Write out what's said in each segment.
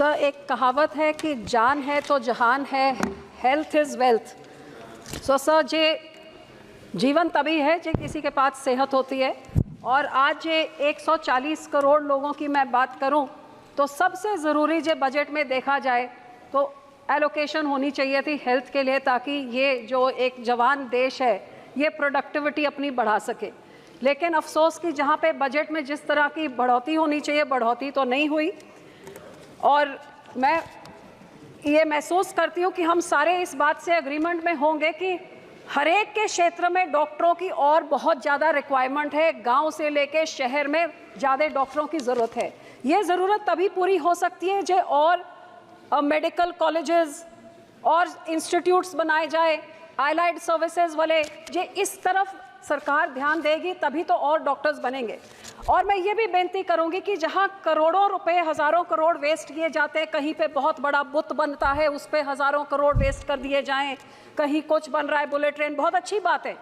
Sir, एक कहावत है कि जान है तो जहान है, हेल्थ इज़ वेल्थ। सर, जे जीवन तभी है जे किसी के पास सेहत होती है। और आज ये 140 करोड़ लोगों की मैं बात करूं तो सबसे ज़रूरी जो बजट में देखा जाए तो एलोकेशन होनी चाहिए थी हेल्थ के लिए, ताकि ये जो एक जवान देश है ये प्रोडक्टिविटी अपनी बढ़ा सके। लेकिन अफसोस कि जहाँ पे बजट में जिस तरह की बढ़ोतरी होनी चाहिए बढ़ोतरी तो नहीं हुई। और मैं ये महसूस करती हूँ कि हम सारे इस बात से एग्रीमेंट में होंगे कि हर एक के क्षेत्र में डॉक्टरों की और बहुत ज़्यादा रिक्वायरमेंट है। गांव से लेके शहर में ज़्यादा डॉक्टरों की ज़रूरत है। ये ज़रूरत तभी पूरी हो सकती है जो और मेडिकल कॉलेजेस और इंस्टीट्यूट्स बनाए जाए, आइलाइड सर्विसेज वाले, जो इस तरफ सरकार ध्यान देगी तभी तो और डॉक्टर्स बनेंगे। और मैं ये भी बेनती करूंगी कि जहां करोड़ों रुपए, हज़ारों करोड़ वेस्ट किए जाते हैं, कहीं पे बहुत बड़ा बुत बनता है उस पे हज़ारों करोड़ वेस्ट कर दिए जाएं, कहीं कुछ बन रहा है, बुलेट ट्रेन, बहुत अच्छी बात है।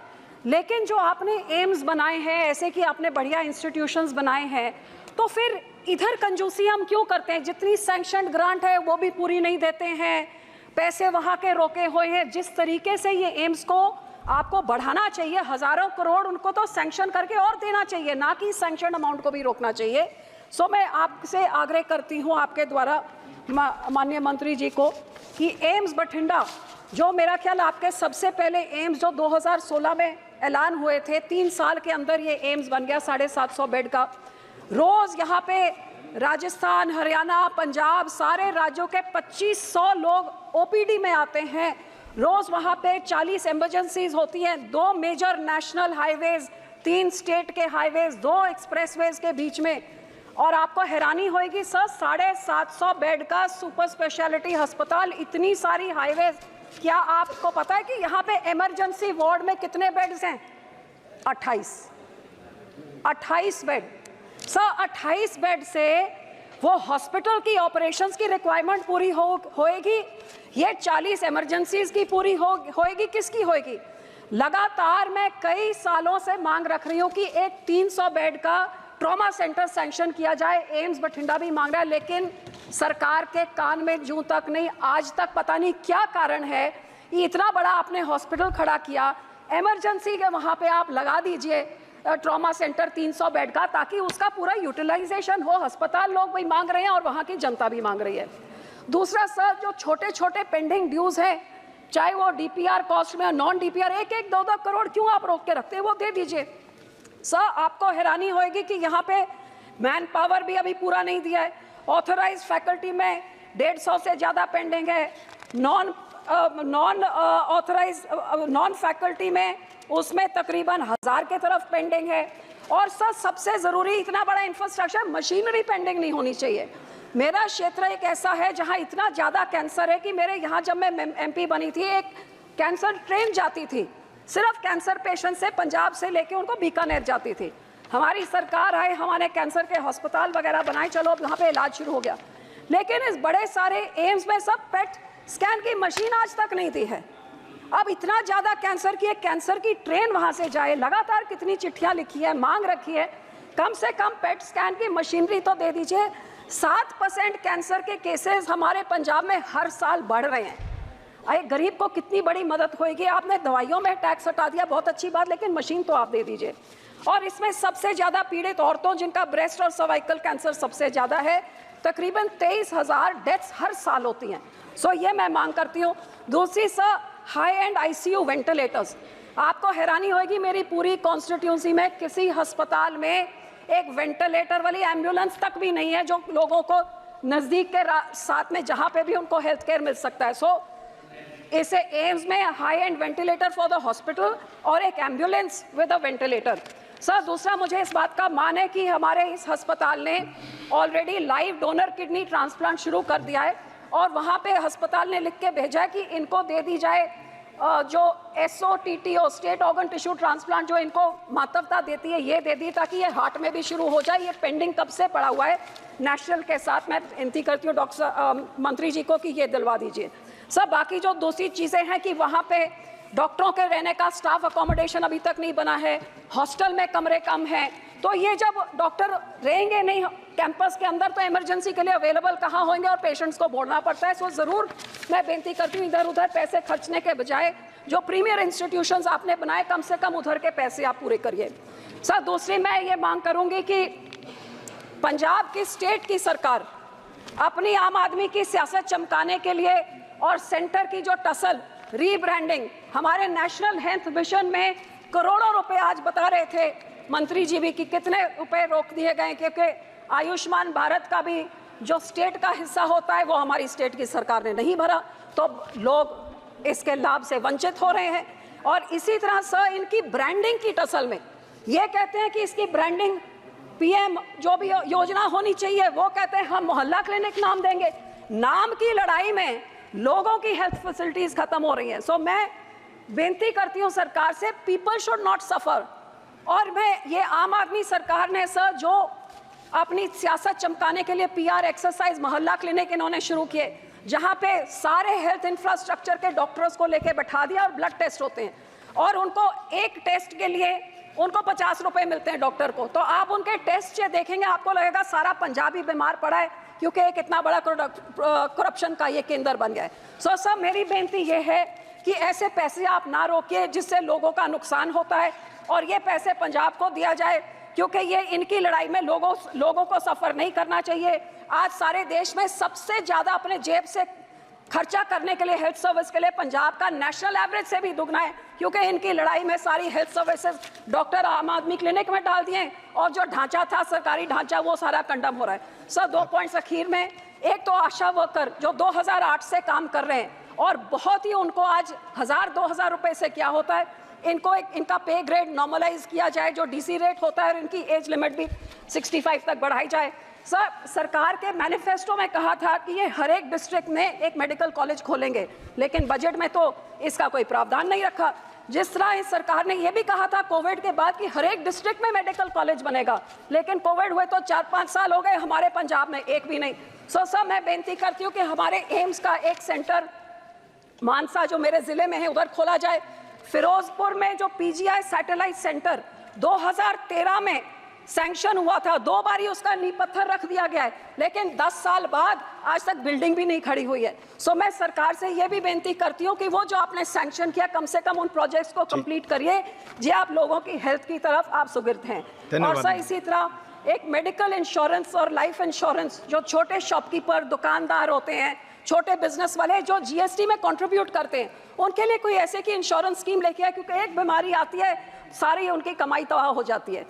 लेकिन जो आपने एम्स बनाए हैं, ऐसे कि आपने बढ़िया इंस्टीट्यूशंस बनाए हैं, तो फिर इधर कंजूसी हम क्यों करते हैं? जितनी सैंक्शनड ग्रांट है वो भी पूरी नहीं देते हैं, पैसे वहाँ के रोके हुए हैं। जिस तरीके से ये एम्स को आपको बढ़ाना चाहिए, हज़ारों करोड़ उनको तो सैंक्शन करके और देना चाहिए, ना कि सैंक्शन अमाउंट को भी रोकना चाहिए। सो मैं आपसे आग्रह करती हूँ आपके द्वारा माननीय मंत्री जी को कि एम्स बठिंडा, जो मेरा ख्याल आपके सबसे पहले एम्स जो 2016 में ऐलान हुए थे, 3 साल के अंदर ये एम्स बन गया 750 बेड का। रोज़ यहाँ पे राजस्थान, हरियाणा, पंजाब, सारे राज्यों के 2500 लोग ओपीडी में आते हैं। रोज़ वहाँ पे 40 एमरजेंसीज होती हैं, 2 मेजर नेशनल हाईवेज, 3 स्टेट के हाईवेज, 2 एक्सप्रेसवेज के बीच में। और आपको हैरानी होगी सर, 750 बेड का सुपर स्पेशलिटी अस्पताल, इतनी सारी हाईवेज। क्या आपको पता है कि यहाँ पे इमरजेंसी वार्ड में कितने बेड्स हैं? 28 बेड। सर, 28 बेड से वो हॉस्पिटल की ऑपरेशंस की रिक्वायरमेंट पूरी होएगी? ये 40 इमरजेंसीज की पूरी होएगी? किसकी होएगी? लगातार मैं कई सालों से मांग रख रही हूँ कि एक 300 बेड का ट्रॉमा सेंटर सैंक्शन किया जाए। एम्स बठिंडा भी मांग रहा है, लेकिन सरकार के कान में जूं तक नहीं। आज तक पता नहीं क्या कारण है, ये इतना बड़ा आपने हॉस्पिटल खड़ा किया, इमरजेंसी के वहाँ पे आप लगा दीजिए ट्रॉमा सेंटर 300 बेड का, ताकि उसका पूरा यूटिलाइजेशन हो। अस्पताल लोग भी मांग रहे हैं और वहाँ की जनता भी मांग रही है। दूसरा सर, जो छोटे छोटे पेंडिंग ड्यूज हैं, चाहे वो डीपीआर कॉस्ट में, नॉन डीपीआर, 1-1, 2-2 करोड़ क्यों आप रोक के रखते हैं? वो दे दीजिए। सर, आपको हैरानी होगी कि यहाँ पे मैन पावर भी अभी पूरा नहीं दिया है। ऑथराइज फैकल्टी में 150 से ज़्यादा पेंडिंग है। नॉन ऑथराइज नॉन फैकल्टी में उसमें तकरीबन 1000 के तरफ पेंडिंग है। और सर, सबसे ज़रूरी, इतना बड़ा इंफ्रास्ट्रक्चर, मशीनरी पेंडिंग नहीं होनी चाहिए। मेरा क्षेत्र एक ऐसा है जहाँ इतना ज़्यादा कैंसर है कि मेरे यहाँ जब मैं एमपी बनी थी, एक कैंसर ट्रेन जाती थी, सिर्फ कैंसर पेशेंट से पंजाब से लेके उनको बीकानेर जाती थी। हमारी सरकार आए, हमारे कैंसर के अस्पताल वगैरह बनाए, चलो अब यहाँ पे इलाज शुरू हो गया। लेकिन इस बड़े सारे एम्स में सब पेट स्कैन की मशीन आज तक नहीं दी है। अब इतना ज़्यादा कैंसर की एक कैंसर की ट्रेन वहाँ से जाए, लगातार कितनी चिट्ठियाँ लिखी है, मांग रखी है, कम से कम पेट स्कैन की मशीनरी तो दे दीजिए। 7% कैंसर के केसेस हमारे पंजाब में हर साल बढ़ रहे हैं। एक गरीब को कितनी बड़ी मदद होगी? आपने दवाइयों में टैक्स हटा दिया, बहुत अच्छी बात, लेकिन मशीन तो आप दे दीजिए। और इसमें सबसे ज़्यादा पीड़ित औरतों, जिनका ब्रेस्ट और सर्वाइकल कैंसर सबसे ज़्यादा है, तकरीबन 23,000 डेथ्स हर साल होती हैं। सो ये मैं मांग करती हूँ। दूसरी sir, high and ICU ventilators. आपको हैरानी होगी, मेरी पूरी कॉन्स्टिट्यूंसी में किसी अस्पताल में एक वेंटिलेटर वाली एम्बुलेंस तक भी नहीं है, जो लोगों को नज़दीक के साथ में जहाँ पे भी उनको हेल्थ केयर मिल सकता है। सो इसे एम्स में high and ventilator for the hospital और एक ambulance with a ventilator. Sir, दूसरा, मुझे इस बात का मान है कि हमारे इस अस्पताल ने already live donor kidney transplant शुरू कर दिया है, और वहाँ पे अस्पताल ने लिख के भेजा है कि इनको दे दी जाए जो SOTTO, state organ tissue transplant, जो इनको महत्वता देती है, ये दे दी, ताकि ये हार्ट में भी शुरू हो जाए। ये पेंडिंग कब से पड़ा हुआ है नेशनल के साथ। मैं विनती करती हूँ डॉक्टर मंत्री जी को कि ये दिलवा दीजिए। सर, बाकी जो दूसरी चीज़ें हैं कि वहाँ पे डॉक्टरों के रहने का स्टाफ अकोमोडेशन अभी तक नहीं बना है, हॉस्टल में कमरे कम हैं, तो ये जब डॉक्टर रहेंगे नहीं कैंपस के अंदर तो इमरजेंसी के लिए अवेलेबल कहाँ होंगे और पेशेंट्स को बोलना पड़ता है। सो ज़रूर मैं बेनती करती हूँ, इधर उधर पैसे खर्चने के बजाय जो प्रीमियर इंस्टीट्यूशंस आपने बनाए, कम से कम उधर के पैसे आप पूरे करिए। सर दूसरी मैं ये मांग करूँगी कि पंजाब की स्टेट की सरकार अपनी आम आदमी की सियासत चमकाने के लिए और सेंटर की जो टसल रीब्रांडिंग, हमारे नेशनल हेल्थ मिशन में करोड़ों रुपए आज बता रहे थे मंत्री जी भी कि कितने रुपए रोक दिए गए, क्योंकि आयुष्मान भारत का भी जो स्टेट का हिस्सा होता है वो हमारी स्टेट की सरकार ने नहीं भरा, तो लोग इसके लाभ से वंचित हो रहे हैं। और इसी तरह सर इनकी ब्रांडिंग की टसल में ये कहते हैं कि इसकी ब्रांडिंग पीएम जो भी योजना होनी चाहिए, वो कहते हैं हम मोहल्ला क्लिनिक नाम देंगे। नाम की लड़ाई में लोगों की हेल्थ फैसिलिटीज खत्म हो रही हैं। सो मैं बेनती करती हूँ सरकार से, पीपल शुड नॉट सफर। और मैं ये आम आदमी सरकार ने सर जो अपनी सियासत चमकाने के लिए पीआर एक्सरसाइज मोहल्ला क्लिनिक इन्होंने शुरू किए, जहाँ पे सारे हेल्थ इंफ्रास्ट्रक्चर के डॉक्टर्स को लेके बैठा दिया और ब्लड टेस्ट होते हैं और उनको एक टेस्ट के लिए उनको 50 रुपए मिलते हैं डॉक्टर को। तो आप उनके टेस्ट ये देखेंगे, आपको लगेगा सारा पंजाबी बीमार पड़ा है, क्योंकि एक इतना बड़ा करप्शन का ये केंद्र बन गया है। सो सर मेरी बेनती ये है कि ऐसे पैसे आप ना रोकिए जिससे लोगों का नुकसान होता है, और ये पैसे पंजाब को दिया जाए, क्योंकि ये इनकी लड़ाई में लोगों को सफ़र नहीं करना चाहिए। आज सारे देश में सबसे ज़्यादा अपने जेब से खर्चा करने के लिए हेल्थ सर्विस के लिए पंजाब का नेशनल एवरेज से भी दुगना है, क्योंकि इनकी लड़ाई में सारी हेल्थ सर्विसेज डॉक्टर आम आदमी क्लिनिक में डाल दिए और जो ढांचा था सरकारी ढांचा वो सारा कंडम हो रहा है। सर 2 पॉइंट्स अखीर में, एक तो आशा वर्कर जो 2008 से काम कर रहे हैं और बहुत ही उनको आज 1000-2000 रुपए से क्या होता है, इनका पे ग्रेड नॉर्मलाइज किया जाए, जो डीसी रेट होता है, और इनकी एज लिमिट भी 65 तक बढ़ाई जाए। सर सरकार के मैनिफेस्टो में कहा था कि ये हर एक डिस्ट्रिक्ट में एक मेडिकल कॉलेज खोलेंगे, लेकिन बजट में तो इसका कोई प्रावधान नहीं रखा। जिस तरह इस सरकार ने यह भी कहा था कोविड के बाद कि हर एक डिस्ट्रिक्ट में मेडिकल कॉलेज बनेगा, लेकिन कोविड हुए तो 4-5 साल हो गए, हमारे पंजाब में एक भी नहीं। सर मैं बेनती करती हूँ कि हमारे एम्स का एक सेंटर मानसा जो मेरे ज़िले में है उधर खोला जाए। फिरोजपुर में जो पीजीआई सैटेलाइट सेंटर 2013 में सैंक्शन हुआ था, 2 बार ही उसका नींव पत्थर रख दिया गया है, लेकिन 10 साल बाद आज तक बिल्डिंग भी नहीं खड़ी हुई है। सो मैं सरकार से ये भी बेनती करती हूँ कि वो जो आपने सैंक्शन किया, कम से कम उन प्रोजेक्ट्स को कंप्लीट करिए, जो आप लोगों की हेल्थ की तरफ आप सुगिर्द हैं। और सर इसी तरह एक मेडिकल इंश्योरेंस और लाइफ इंश्योरेंस, जो छोटे शॉपकीपर दुकानदार होते हैं, छोटे बिजनेस वाले जो जीएसटी में कंट्रीब्यूट करते हैं, उनके लिए कोई ऐसे की इंश्योरेंस स्कीम लेके आए, क्योंकि एक बीमारी आती है सारी उनकी कमाई तबाह हो जाती है।